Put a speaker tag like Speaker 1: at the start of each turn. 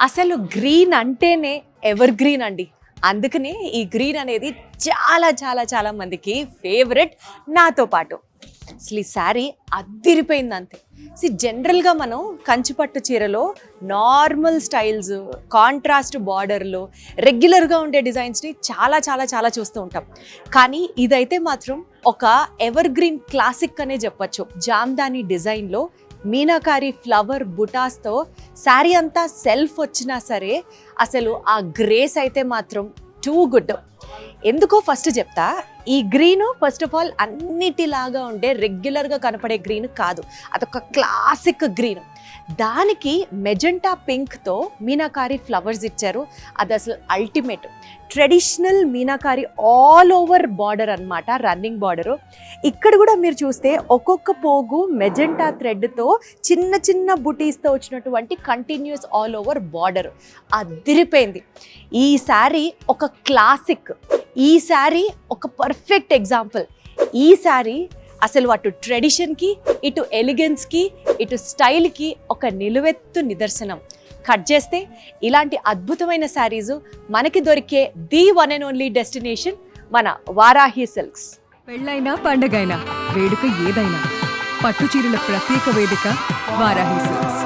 Speaker 1: అసలు గ్రీన్ అంటేనే ever green అండి. అందుకనే ఈ గ్రీన్ అనేది చాలా చాలా చాలా మందికి ఫేవరెట్, నాతో పాటు. అసలు ఈ శారీ అద్దిరిపోయింది అంతే. జనరల్గా మనం కంచిపట్టు చీరలో నార్మల్ స్టైల్స్, కాంట్రాస్ట్ బార్డర్లో రెగ్యులర్గా ఉండే డిజైన్స్ని చాలా చాలా చాలా చూస్తూ ఉంటాం. కానీ ఇదైతే మాత్రం ఒక ఎవర్ గ్రీన్ క్లాసిక్ అనే చెప్పచ్చు. జామ్దాని డిజైన్లో మీనాకారి ఫ్లవర్ బుటాస్తో శారీ అంతా సెల్ఫ్ వచ్చినా సరే అసలు ఆ గ్రేస్ అయితే మాత్రం టూ గుడ్. ఎందుకో ఫస్ట్ చెప్తా. ఈ గ్రీన్ ఫస్ట్ ఆఫ్ ఆల్ అన్నిటిలాగా ఉండే రెగ్యులర్గా కనపడే గ్రీన్ కాదు, అదొక క్లాసిక్ గ్రీన్. దానికి మెజెంటా పింక్తో మీనాకారి ఫ్లవర్స్ ఇచ్చారు. అది అసలు ultimate. Traditional meenakari all over border అన్నమాట, రన్నింగ్ బార్డరు. ఇక్కడ కూడా మీరు చూస్తే ఒక్కొక్క పోగు మెజెంటా థ్రెడ్తో చిన్న చిన్న బుటీస్తో వచ్చినటువంటి కంటిన్యూస్ ఆల్ ఓవర్ బార్డర్ అదిరిపోయింది. ఈ శారీ ఒక క్లాసిక్, ఈ శారీ ఒక పర్ఫెక్ట్ ఎగ్జాంపుల్. ఈ శారీ అసలు అటు ట్రెడిషన్కి, ఇటు ఎలిగెన్స్కి, ఇటు స్టైల్కి ఒక నిలువెత్తు నిదర్శనం. కట్ చేస్తే ఇలాంటి అద్భుతమైన శారీస్ మనకి దొరికే the one and only destination మన వారాహి సిల్క్స్.
Speaker 2: పెళ్ళైనా పండగైనా వేడుక ఏదైనా పట్టు చీరల ప్రత్యేక వేదిక వారాహి సిల్క్స్.